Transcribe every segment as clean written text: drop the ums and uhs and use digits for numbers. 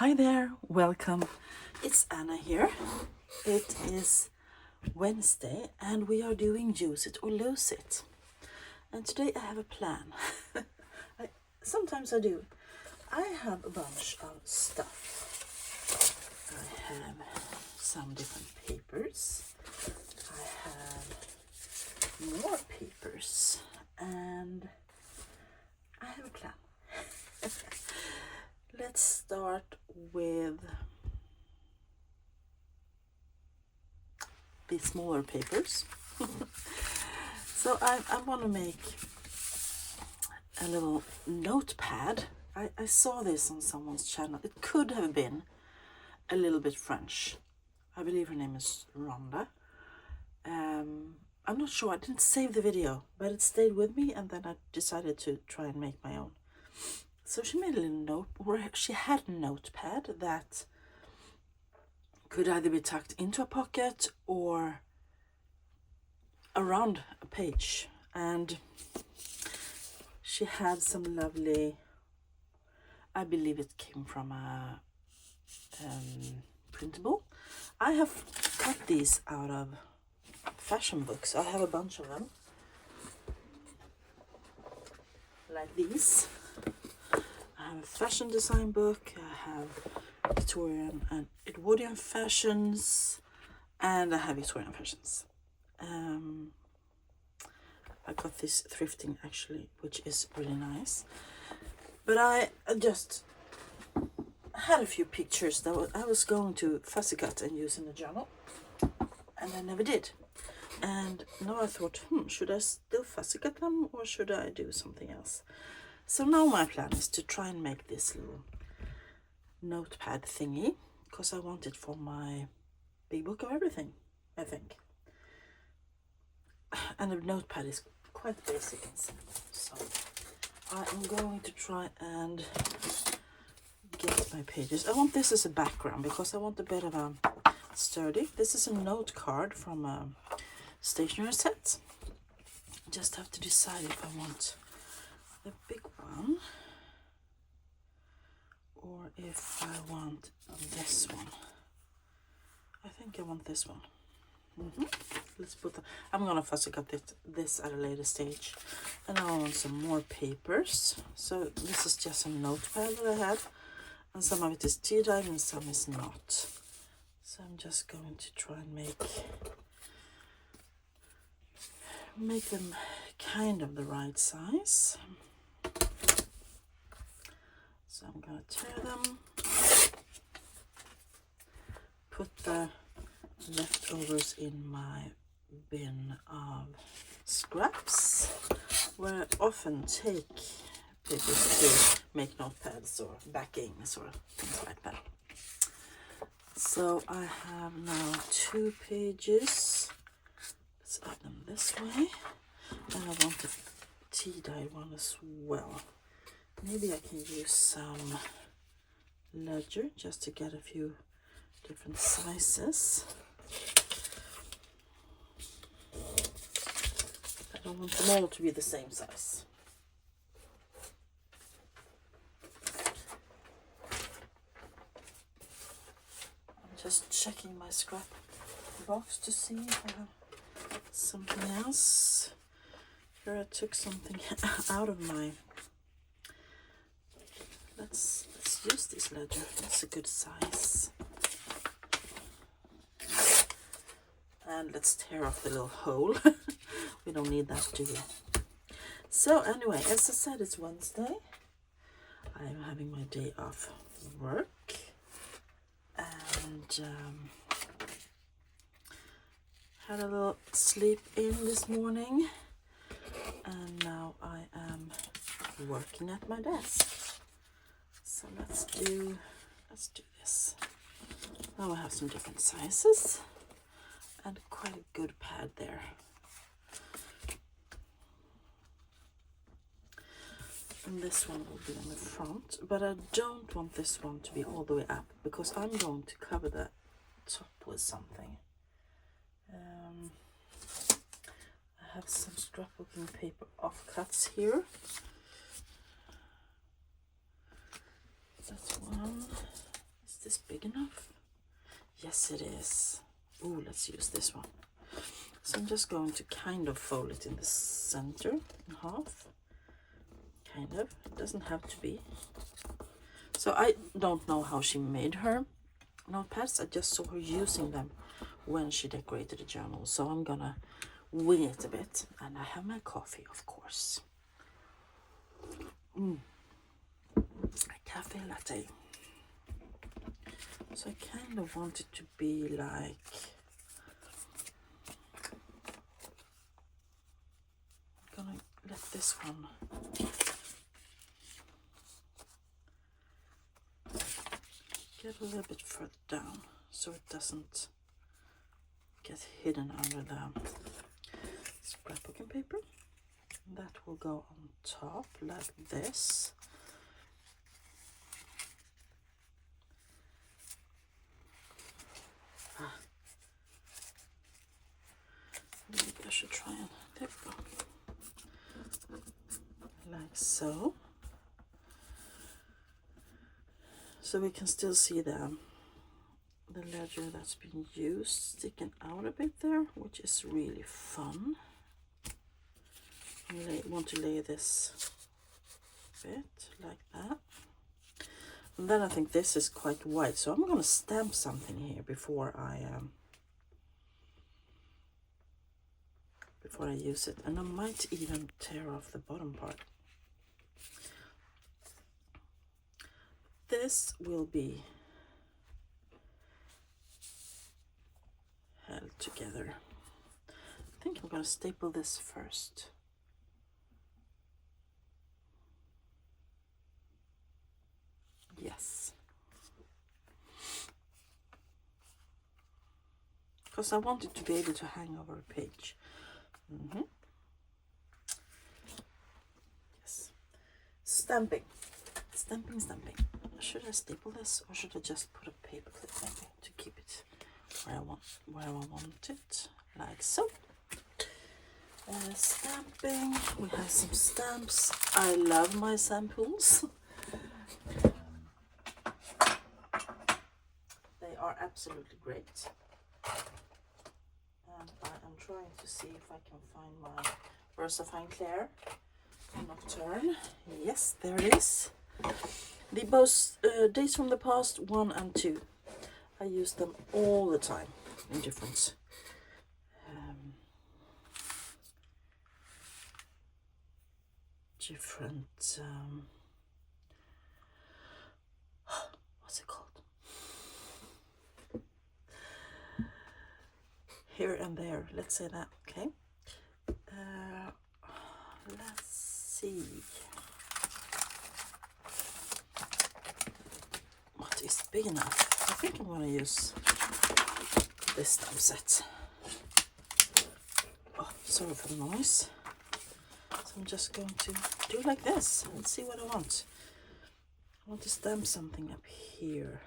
Hi there, welcome. It's Anna here. It is Wednesday and we are doing Use It or Lose It. And today I have a plan. Sometimes I do. I have a bunch of stuff. I have some different papers. I have more papers. And I have a plan. Let's start with the smaller papers. So I want to make a little notepad. I saw this on someone's channel. It could have been a little bit French. I believe her name is Rhonda. I'm not sure. I didn't save the video, but it stayed with me, and then I decided to try and make my own. So she made a little note, or she had a notepad that could either be tucked into a pocket or around a page. And she had some lovely, I believe it came from a printable. I have cut these out of fashion books. I have a bunch of them, like these. I have a fashion design book, I have Victorian and Edwardian fashions, and I have Victorian fashions. I got this thrifting actually, which is really nice. But I just had a few pictures that I was going to fussy cut and use in the journal, and I never did. And now I thought, should I still fussy cut them or should I do something else? So now my plan is to try and make this little notepad thingy, because I want it for my big book of everything, I think. And the notepad is quite basic and simple, so I am going to try and get my pages. I want this as a background because I want a bit of a sturdy. This is a note card from a stationery set. Just have to decide if I want the big one or if I want this one. I think I want this one. Let's put the, I'm gonna fussy cut this at a later stage. And now I want some more papers. So this is just a notepad that I have, and some of it is tea dyed and some is not. So I'm just going to try and make them kind of the right size. So I'm gonna tear them, put the leftovers in my bin of scraps, where I often take papers to make notepads or backings or things like that. So I have now 2 pages. Let's add them this way, and I want the tea-dyed one as well. Maybe I can use some ledger just to get a few different sizes. I don't want them all to be the same size. I'm just checking my scrap box to see if I have something else. Here I took something out of my, let's use this ledger. That's a good size. And let's tear off the little hole. We don't need that, do we? So anyway, as I said, it's Wednesday. I'm having my day off work. And had a little sleep in this morning. And now I am working at my desk. So let's do this. Now I have some different sizes and quite a good pad there. And this one will be on the front, but I don't want this one to be all the way up because I'm going to cover the top with something. I have some scrapbooking paper offcuts here. That's one. this big enough? Yes, it is. Ooh, let's use this one. So I'm just going to kind of fold it in the center in half. Kind of. It doesn't have to be. So I don't know how she made her notepads. I just saw her using them when she decorated the journal. So I'm gonna wing it a bit. And I have my coffee, of course. A cafe latte. So I kind of want it to be like, I'm gonna let this one get a little bit further down so it doesn't get hidden under the scrapbooking paper. That will go on top like this. Maybe I should try and, there we go. Like so. So we can still see the ledger that's been used sticking out a bit there, which is really fun. I want to lay this bit like that. And then I think this is quite white, so I'm going to stamp something here before I use it. And I might even tear off the bottom part. This will be held together. I think I'm going to staple this first. Yes. Because I want it to be able to hang over a page. Yes. Stamping. Stamping. Should I staple this or should I just put a paper clip maybe to keep it where I want it? Like so. Stamping. We have some stamps. I love my samples. They are absolutely great. And I am trying to see if I can find my VersaFine Claire Nocturne. Yes, there it is. The both Days from the Past 1 and 2. I use them all the time in different what's it called? Here and there, let's say that. Okay. Let's see. What is big enough? I think I'm going to use this stamp set. Oh, sorry for the noise. So I'm just going to do like this. Let's see what I want. I want to stamp something up here.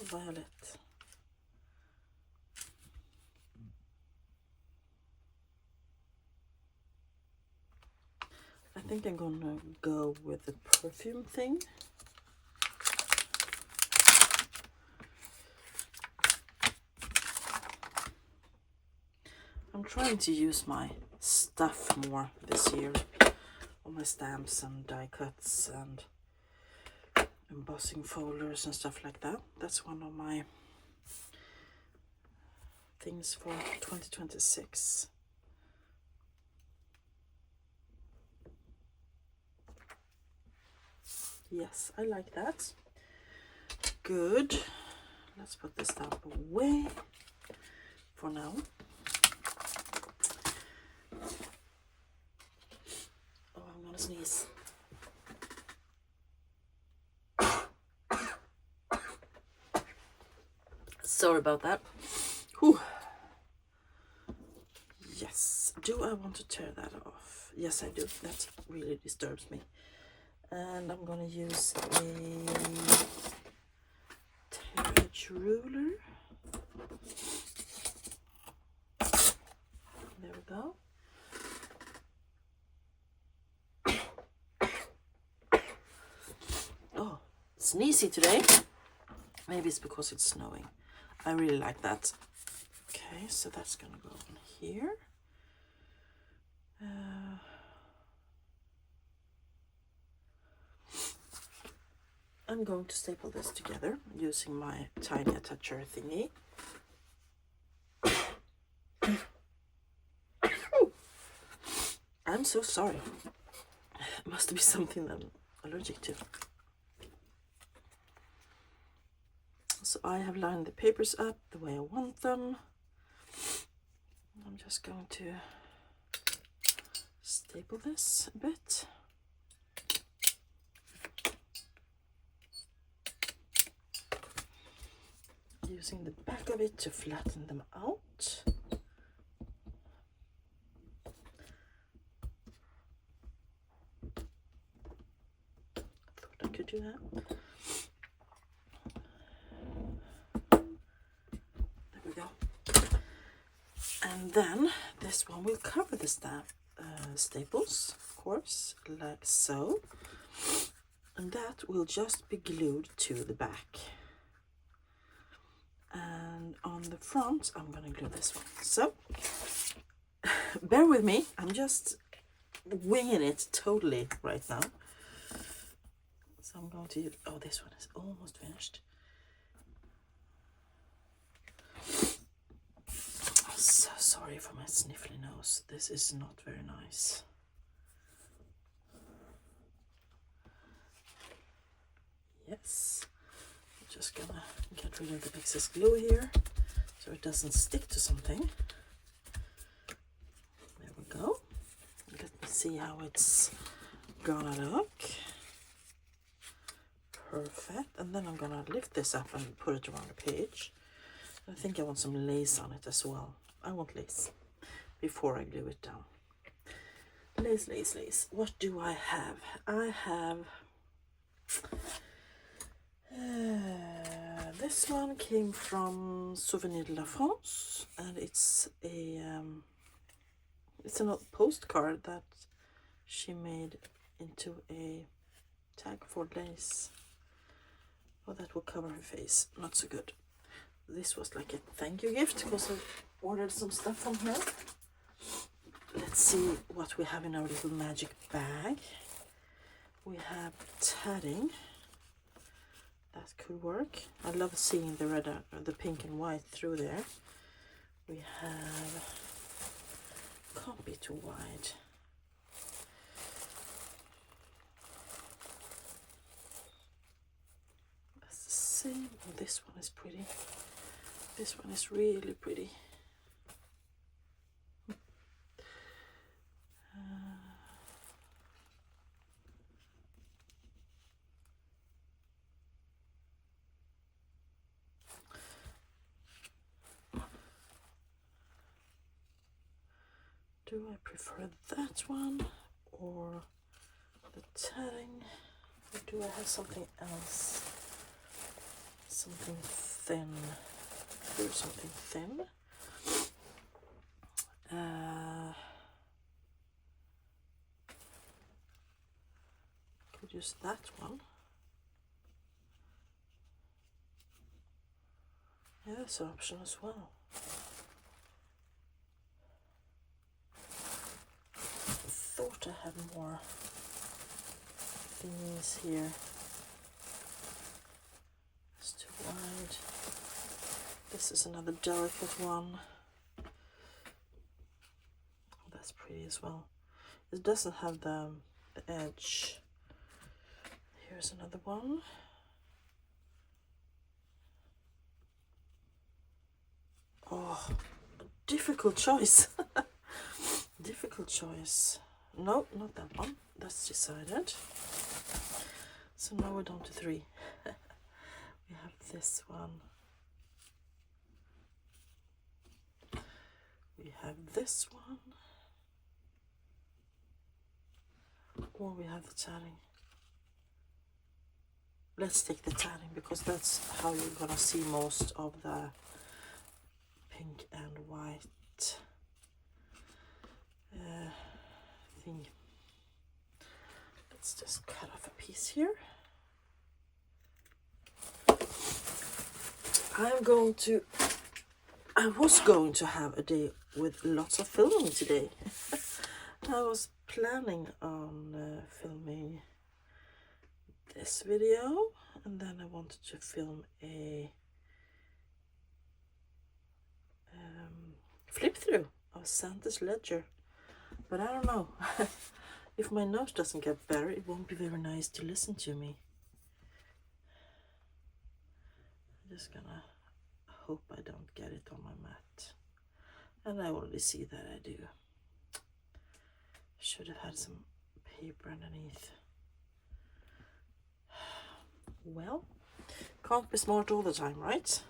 Violet. I think I'm gonna go with the perfume thing. I'm trying to use my stuff more this year. All my stamps and die cuts and embossing folders and stuff like that. That's one of my things for 2026. Yes, I like that. Good. Let's put this stamp away for now. Oh, I'm gonna sneeze. Sorry about that. Whew. Yes. Do I want to tear that off? Yes, I do. That really disturbs me. And I'm gonna use a carriage ruler. There sneezy today. Maybe it's because it's snowing. I really like that. Okay, so that's gonna go on here. I'm going to staple this together using my tiny attacher thingy. I'm so sorry. It must be something that I'm allergic to. So I have lined the papers up the way I want them. I'm just going to staple this a bit. Using the back of it to flatten them out. I thought I could do that. There we go. And then this one will cover the staples, of course, like so. And that will just be glued to the back. And on the front, I'm going to glue this one. So, bear with me. I'm just winging it totally right now. So I'm going to use, oh, this one is almost finished. I'm so sorry for my sniffly nose. This is not very nice. Yes. Just gonna get rid of the excess glue here so it doesn't stick to something. There we go. Let me see how it's gonna look. Perfect. And then I'm gonna lift this up and put it around the page. I think I want some lace on it as well. I want lace before I glue it down. Lace, lace, lace. What do I have? I have this one came from Souvenir de la France, and it's a it's a postcard that she made into a tag for lace. Oh, that will cover her face. Not so good. This was like a thank you gift because I ordered some stuff from her. Let's see what we have in our little magic bag. We have tatting. That could work. I love seeing the red, the pink and white through there. We have, can't be too wide. That's the same. Oh, this one is pretty. This one is really pretty. Do I prefer that one or the tatting? Or do I have something else? Something thin. Do something thin. Could use that one. Yeah, that's an option as well. Thought I had more thingies here. It's too wide. This is another delicate one. Oh, that's pretty as well. It doesn't have the edge. Here's another one. Oh, difficult choice. Difficult choice. No, not that one. That's decided. So now we're down to 3. We have this one. We have this one. Or we have the tatting. Let's take the tatting because that's how you're gonna see most of the pink and white thing. Let's just cut off a piece here. I was going to have a day with lots of filming today. I was planning on filming this video, and then I wanted to film a flip through of Santa's Ledger, but I don't know. If my nose doesn't get better, it won't be very nice to listen to me. I'm just gonna hope I don't get it on my mat, and I already see that I do. Should have had some paper underneath. Well, can't be smart all the time, right?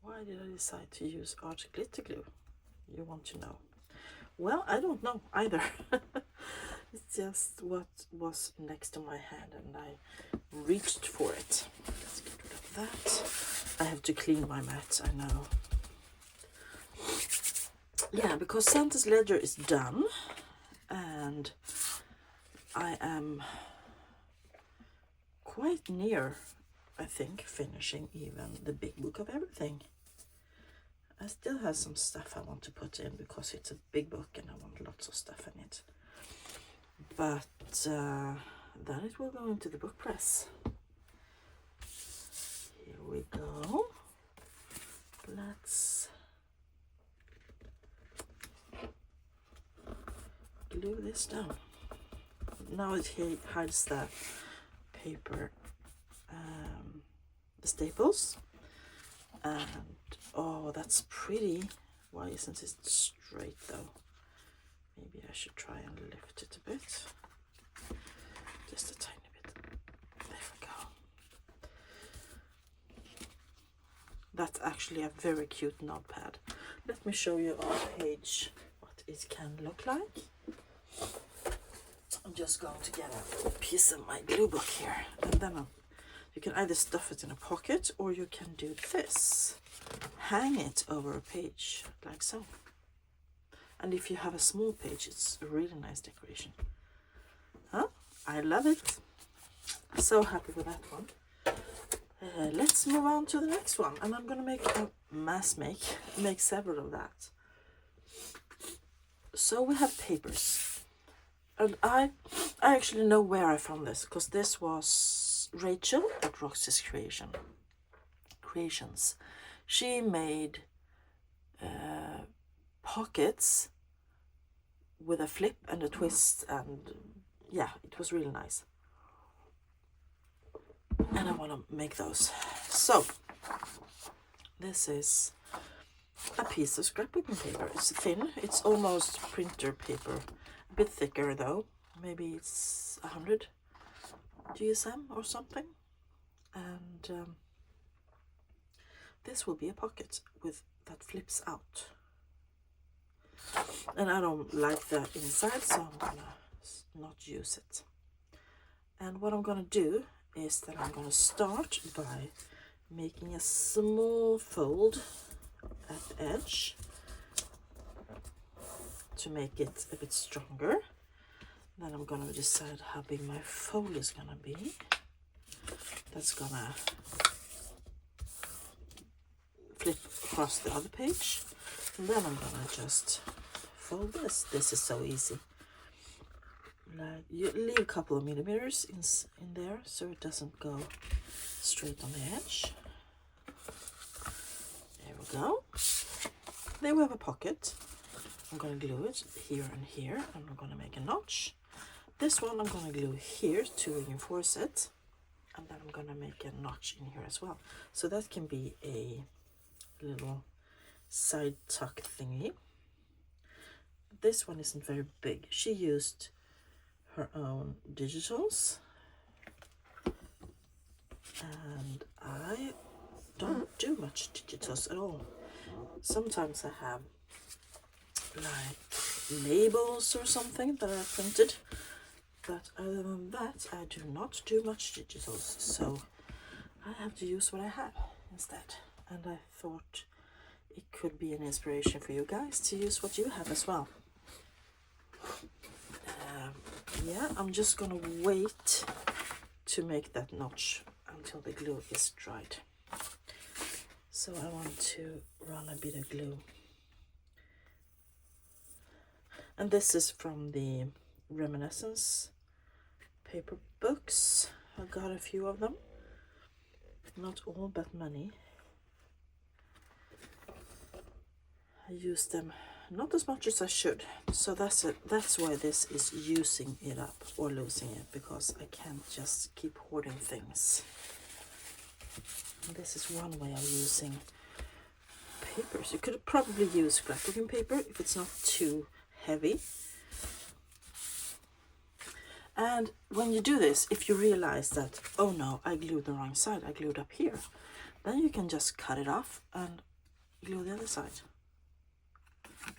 Why did I decide to use art glitter glue? You want to know? Well, I don't know either. It's just what was next to my hand and I reached for it. Let's get rid of that. I have to clean my mat, I know. Yeah, because Santa's Ledger is done and I am quite near, I think, finishing even the Big Book of Everything. I still have some stuff I want to put in because it's a big book and I want lots of stuff in it. But then it will go into the book press. Here we go. Let's glue this down. Now it hides the paper, the staples, and oh, that's pretty. Why isn't it straight though? Maybe I should try and lift it a bit. Just a tiny bit. There we go. That's actually a very cute notepad. Let me show you on page what it can look like. I'm just going to get a piece of my glue book here, and then you can either stuff it in a pocket or you can do this. Hang it over a page like so. And if you have a small page, it's a really nice decoration. Huh? I love it. So happy with that one. Let's move on to the next one, and I'm gonna make a make several of that. So we have papers, and I actually know where I found this, because this was Rachel at Roxy's Creations. She made pockets with a flip and a twist, and yeah, it was really nice. And I want to make those. So this is a piece of scrapbooking paper. It's thin, it's almost printer paper, a bit thicker though. Maybe it's 100 GSM or something. And this will be a pocket with that flips out. And I don't like the inside, so I'm gonna not use it. And what I'm gonna do is that I'm gonna start by making a small fold at the edge to make it a bit stronger. Then I'm gonna decide how big my fold is gonna be. That's gonna flip across the other page, and then I'm gonna just fold this. This is so easy. Like, you leave a couple of millimeters in there so it doesn't go straight on the edge. There we go. There we have a pocket. I'm going to glue it here and here, and I'm going to make a notch. This one I'm going to glue here to reinforce it, and then I'm going to make a notch in here as well. So that can be a little side tuck thingy. This one isn't very big. She used her own digitals, and I don't do much digitals at all. Sometimes I have like labels or something that I printed, but other than that I do not do much digitals, so I have to use what I have instead. and I thought it could be an inspiration for you guys to use what you have as well. Yeah, I'm just gonna wait to make that notch until the glue is dried. So I want to run a bit of glue. And this is from the Reminiscence paper books. I got a few of them. Not all, but many. I use them not as much as I should. So that's it. That's why this is using it up or losing it, because I can't just keep hoarding things. And this is one way of using papers. You could probably use scrapbooking paper if it's not too heavy. And when you do this, if you realize that, oh no, I glued the wrong side, I glued up here, then you can just cut it off and glue the other side.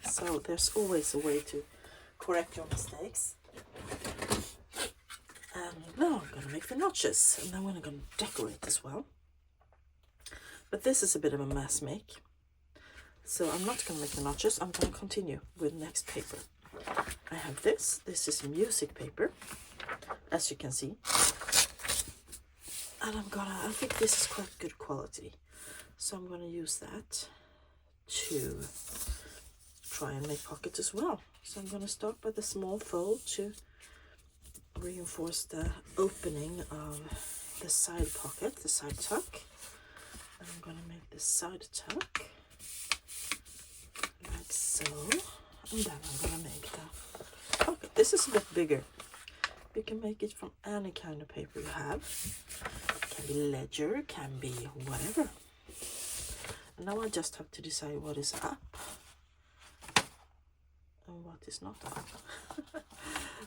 So there's always a way to correct your mistakes. And now I'm going to make the notches, and then we're going to decorate as well. But this is a bit of a mess make, so I'm not going to make the notches. I'm going to continue with next paper. I have this. This is music paper, as you can see. And I think this is quite good quality. So I'm going to use that to try and make pockets as well. So I'm going to start with a small fold to reinforce the opening of the side pocket, the side tuck. And I'm going to make the side tuck like so. And then I'm going to make the pocket. This is a bit bigger. You can make it from any kind of paper you have. It can be ledger, it can be whatever. And now I just have to decide what is up and what is not up.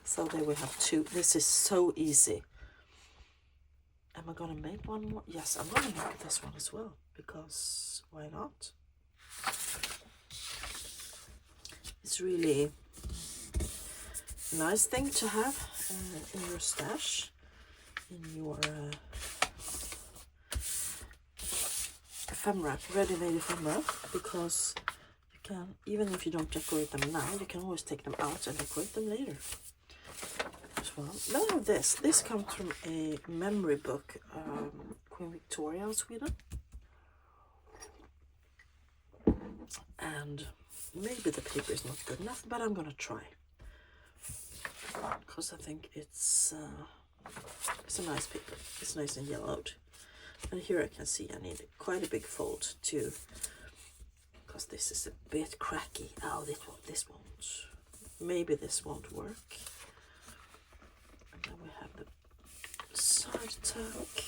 So there we have two. This is so easy. Am I going to make one more? Yes, I'm going to make this one as well, because why not? It's really a nice thing to have in your stash, in your ephemera, ready-made ephemera, because you can, even if you don't decorate them now, you can always take them out and decorate them later as well. Then I have this. This comes from a memory book, Queen Victoria in Sweden. And maybe the paper is not good enough, but I'm gonna try, because I think it's a nice paper. It's nice and yellowed. And here I can see I need quite a big fold too, because this is a bit cracky. Oh, this won't. Maybe this won't work. And then we have the side tuck.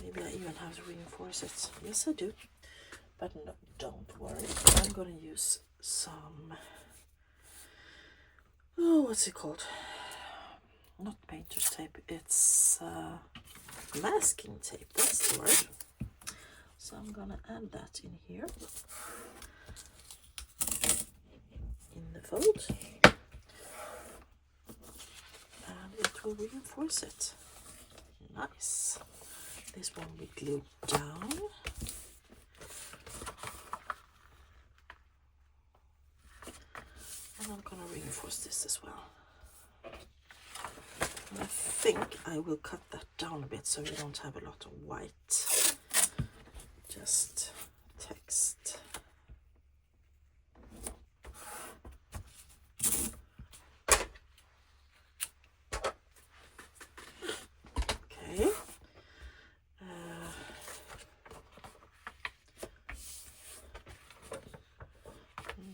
Maybe I even have to reinforce it. Yes, I do. But no, don't worry. I'm going to use some, oh, what's it called? Not painter's tape, it's masking tape, that's the word. So I'm gonna add that in here, in the fold, and it will reinforce it. Nice. This one we glue down. And I'm gonna reinforce this as well. And I think I will cut that down a bit so you don't have a lot of white, just text. Okay.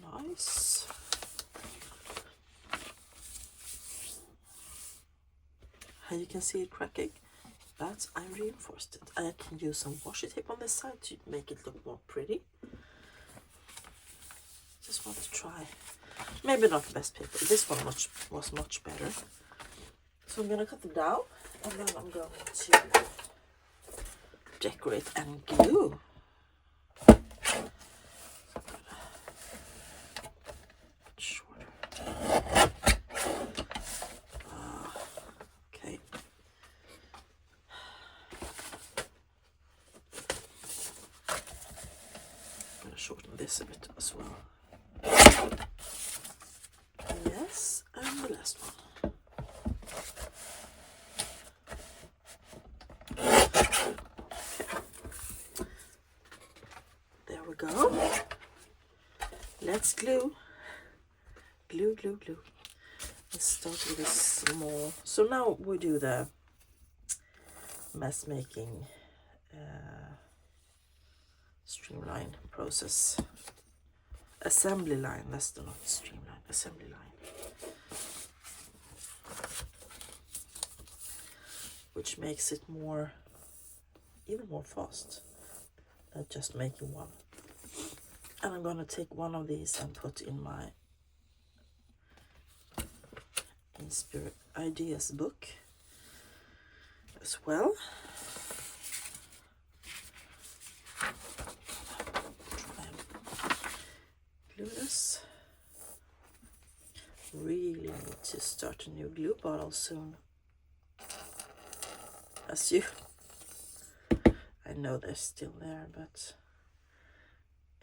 Nice. And you can see it cracking, but I reinforced it. I can use some washi tape on this side to make it look more pretty. Just want to try. Maybe not the best paper. This one was much better. So I'm gonna cut them down, and then I'm going to decorate and glue. this a bit as well. Yes, and the last one. There we go. Let's glue. Glue, glue, glue. Let's start with a small. So now we do the mess making streamline process. Assembly line, that's not streamline, assembly line. Which makes it more, even more fast than just making one. And I'm gonna take one of these and put in my ideas book as well. Try and glue this. Really need to start a new glue bottle soon. As you, I know they're still there, but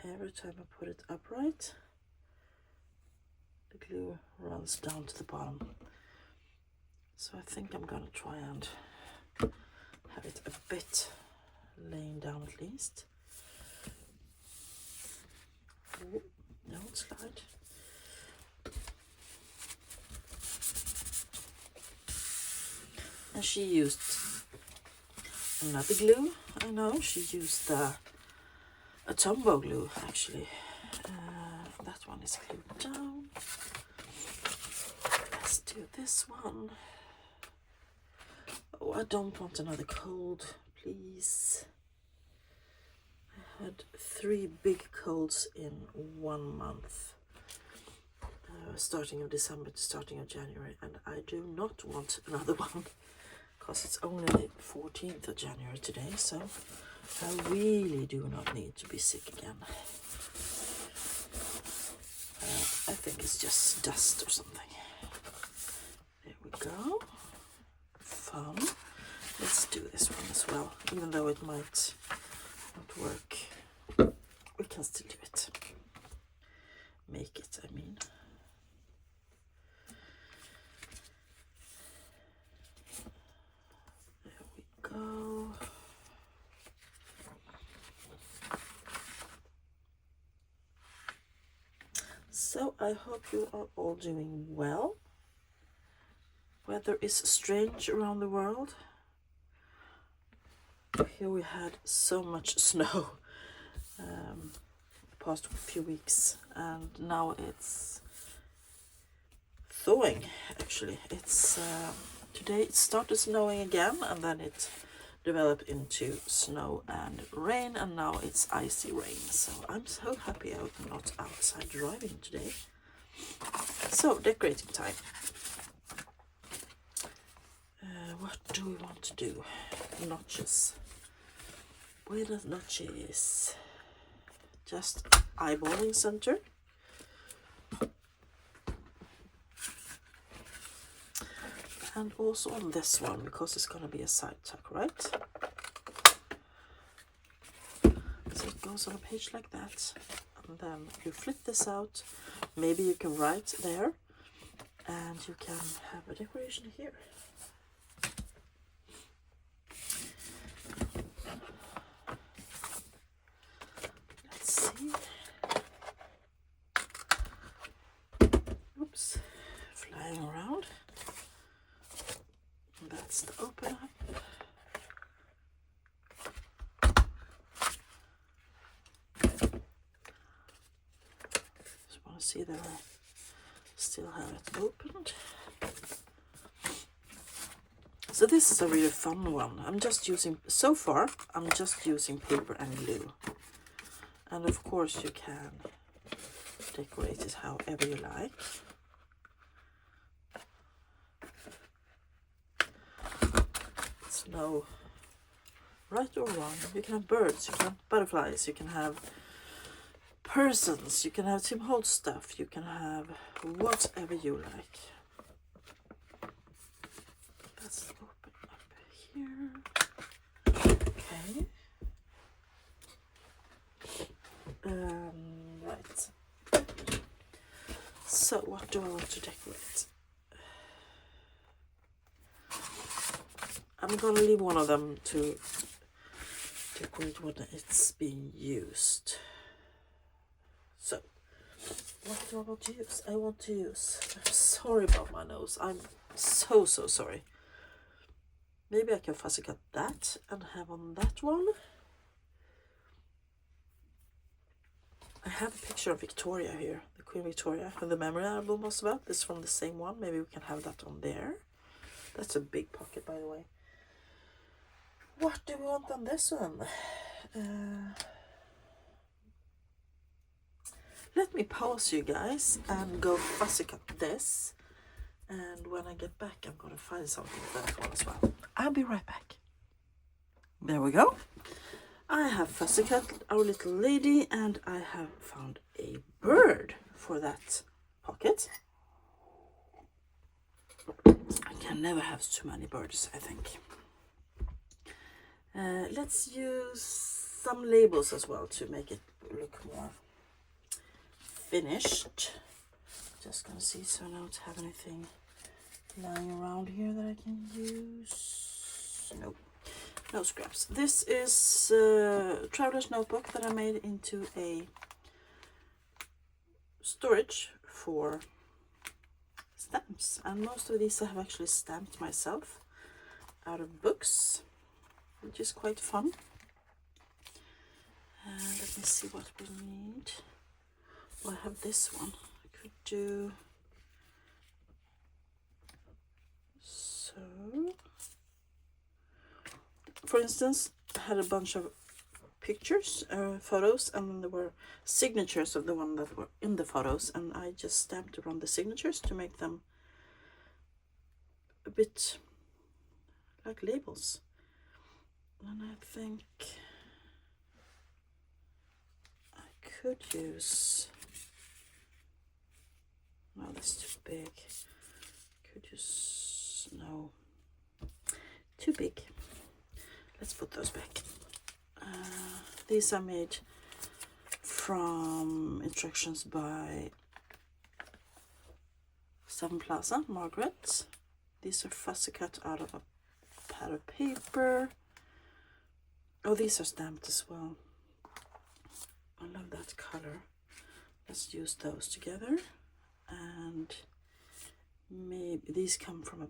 every time I put it upright, the glue runs down to the bottom. So I think I'm gonna try and have it a bit laying down at least. Oh, don't slide. And she used another glue. I know she used a Tombow glue actually. That one is glued down. Let's do this one. Oh, I don't want another cold, please. I had 3 big colds in 1 month. Starting of December to starting of January, and I do not want another one because it's only the 14th of January today, so I really do not need to be sick again. I think it's just dust or something. There we go. Fun. Let's do this one as well, even though it might not work. We can still do it. Make it, I mean. There we go. So I hope you are all doing well. Weather is strange around the world. Here we had so much snow the past few weeks, and now it's thawing. Actually, it's today it started snowing again, and then it developed into snow and rain, and now it's icy rain. So I'm so happy I'm not outside driving today. So decorating time. What do we want to do? Notches. Buenas noches. Just eyeballing center. And also on this one, because it's going to be a side tuck, right? So it goes on a page like that. And then you flip this out. Maybe you can write there. And you can have a decoration here. Oops, flying around. That's the open up. Just want to see that I still have it opened. So this is a really fun one. I'm just using, so far, I'm just using paper and glue. And of course you can decorate it however you like. It's no right or wrong. You can have birds, you can have butterflies, you can have persons, you can have Tim Holtz stuff, you can have whatever you like. Let's open up here. Okay. So what do I want to decorate? I'm gonna leave one of them to decorate when it's being used. So what do I want to use? I want to use, I'm sorry about my nose, I'm so sorry. Maybe I can fussy cut that and have on that one. I have a picture of Victoria here, the Queen Victoria, and the memory album was about. This from the same one. Maybe we can have that on there. That's a big pocket, by the way. What do we want on this one? Let me pause you guys and go fussy cut this. And when I get back, I'm gonna find something for that one as well. I'll be right back. There we go. I have fussy cut our little lady, and I have found a bird for that pocket. I can never have too many birds, I think. Let's use some labels as well to make it look more finished. Just gonna see so I don't have anything lying around here that I can use. Nope. No scraps. This is a traveler's notebook that I made into a storage for stamps, and most of these I have actually stamped myself out of books, which is quite fun. And let me see what we need. Well, I have this one. I could do so. For instance, I had a bunch of pictures, photos, and then there were signatures of the one that were in the photos, and I just stamped around the signatures to make them a bit like labels. And I think I could use, no, that's too big. Could use, no, too big. Let's put those back. These are made from instructions by Seven Plaza, Margaret. These are fussy cut out of a pad of paper. Oh, these are stamped as well. I love that color. Let's use those together. And maybe these come from a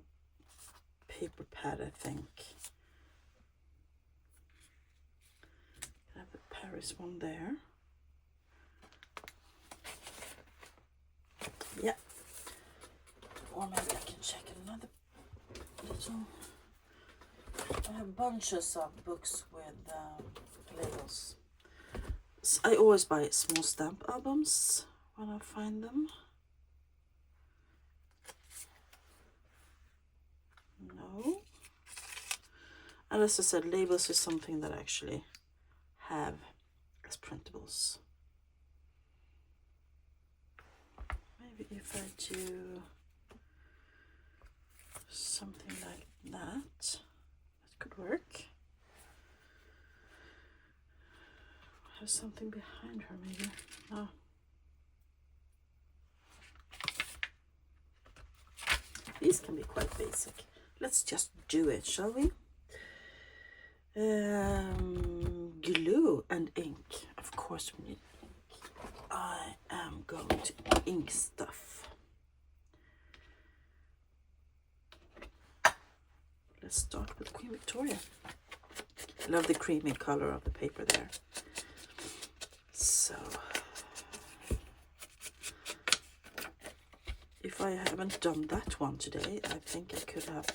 paper pad, I think. I have a Paris one there. Yeah. Or maybe I can check another little. I have bunches of books with labels. So I always buy small stamp albums when I find them. No. And as I said, labels is something that I actually have as printables. Maybe if I do something like that, that could work. Have something behind her, maybe. No. These can be quite basic. Let's just do it, shall we? Glue and ink. Of course we need ink. I am going to ink stuff. Let's start with Queen Victoria. I love the creamy color of the paper there. So, if I haven't done that one today, I think I could have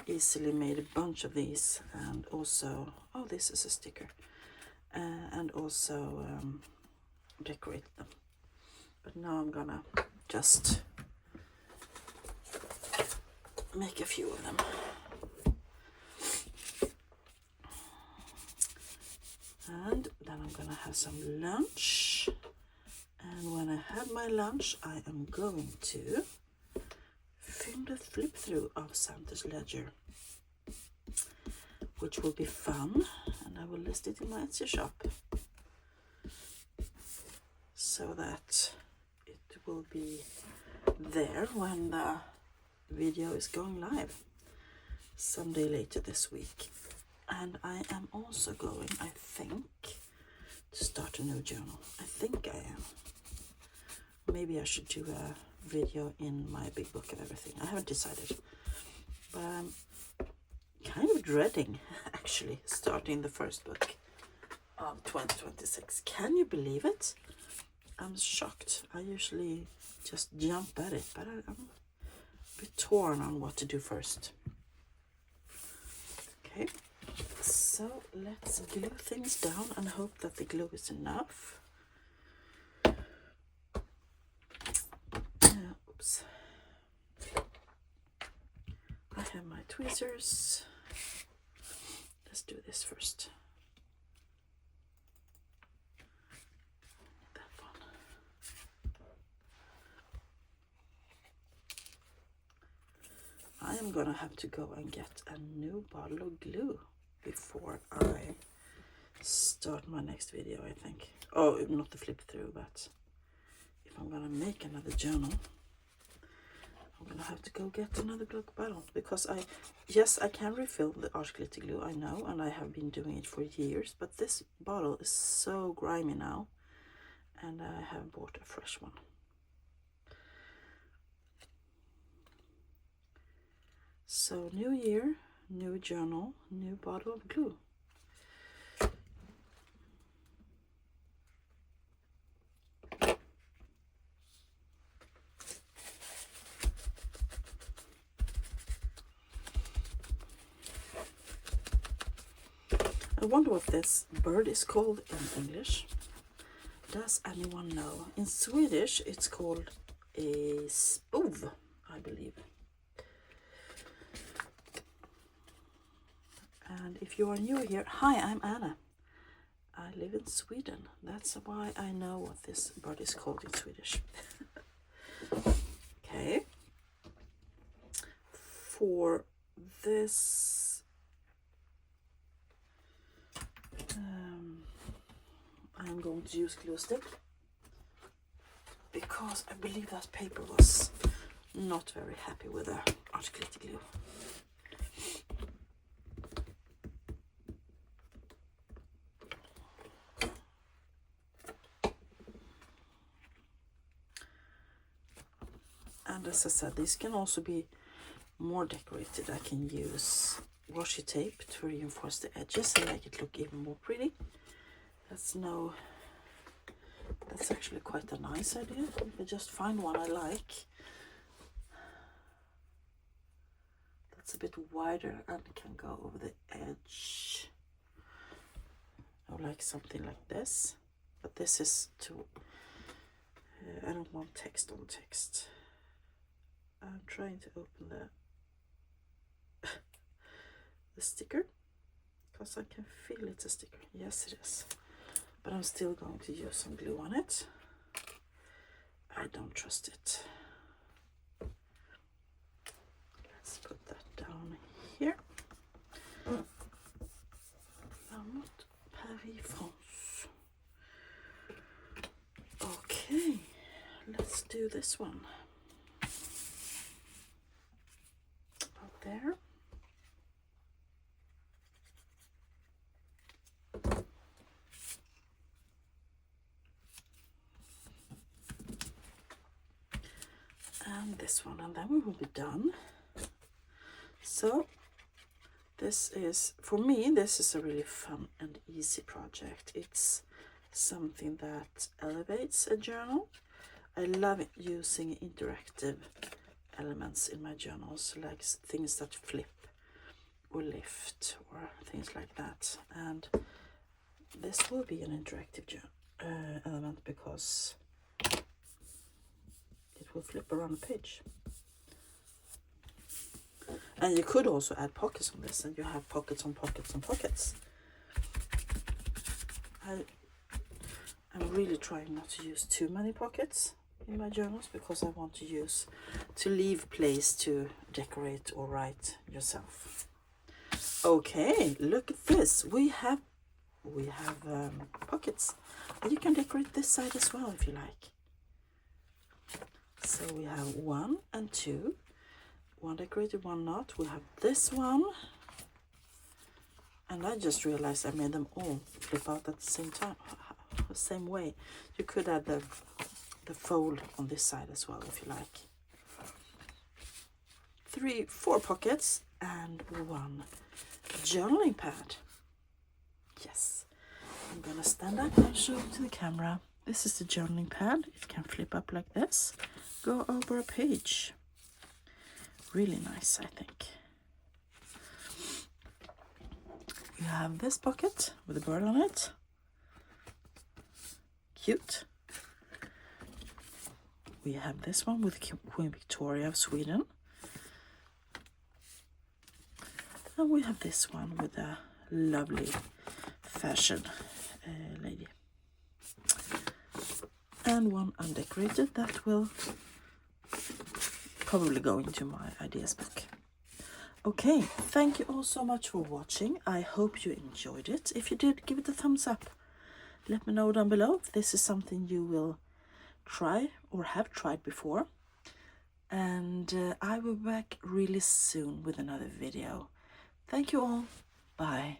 easily made a bunch of these, and also, oh, this is a sticker, and also decorate them. But now I'm gonna just make a few of them. And then I'm gonna have some lunch, and when I have my lunch I am going to film the flip through of Santa's Ledger, which will be fun, and I will list it in my Etsy shop so that it will be there when the video is going live someday later this week. And I am also going, I think, to start a new journal. I think I am. Maybe I should do a video in my big book of everything. I haven't decided, but I'm kind of dreading actually starting the first book of 2026. Can you believe it? I'm shocked. I usually just jump at it, but I'm a bit torn on what to do first. Okay, so let's glue things down and hope that the glue is enough. Oops. I have my tweezers. Let's do this first. That one. I am gonna have to go and get a new bottle of glue before I start my next video, I think. Oh, not the flip through, but if I'm gonna make another journal, I'm gonna have to go get another glue bottle, because yes, I can refill the art glitter glue, I know, and I have been doing it for years, but this bottle is so grimy now, and I have bought a fresh one. So new year, new journal, new bottle of glue. I wonder what this bird is called in English. Does anyone know? In Swedish it's called a spov, I believe. And if you are new here, hi, I'm Anna. I live in Sweden. That's why I know what this bird is called in Swedish. Okay. For this, I'm going to use glue stick, because I believe that paper was not very happy with the art glitter glue. And as I said, this can also be more decorated. I can use washi tape to reinforce the edges and make it look even more pretty. That's actually quite a nice idea. If I just find one I like, that's a bit wider and can go over the edge. I like something like this, but this is too, I don't want text on text. I'm trying to open the sticker, because I can feel it's a sticker. Yes, it is. But I'm still going to use some glue on it. I don't trust it. Let's put that down here. Vamos Paris, France. Okay, let's do this one. About there. And this one, and then we will be done. So this is, for me, this is a really fun and easy project. It's something that elevates a journal. I love using interactive elements in my journals, like things that flip or lift or things like that. And this will be an interactive element, because it will flip around the page. And you could also add pockets on this, and you have pockets on pockets on pockets. I'm really trying not to use too many pockets in my journals, because I want to leave place to decorate or write yourself. Okay, look at this. We have pockets, and you can decorate this side as well if you like. So we have 1 and 2, 1 decorated, 1 not. We have this one, and I just realized I made them all flip out at the same time, the same way. You could add the fold on this side as well if you like. 4 pockets and 1 journaling pad. Yes, I'm gonna stand up and show it to the camera. This is the journaling pad. It can flip up like this, go over a page. Really nice, I think. You have this pocket with a bird on it. Cute. We have this one with Queen Victoria of Sweden. And we have this one with a lovely fashion lady. And 1 undecorated that will probably go into my ideas book. Okay, thank you all so much for watching. I hope you enjoyed it. If you did, give it a thumbs up. Let me know down below if this is something you will try or have tried before. And I will be back really soon with another video. Thank you all. Bye.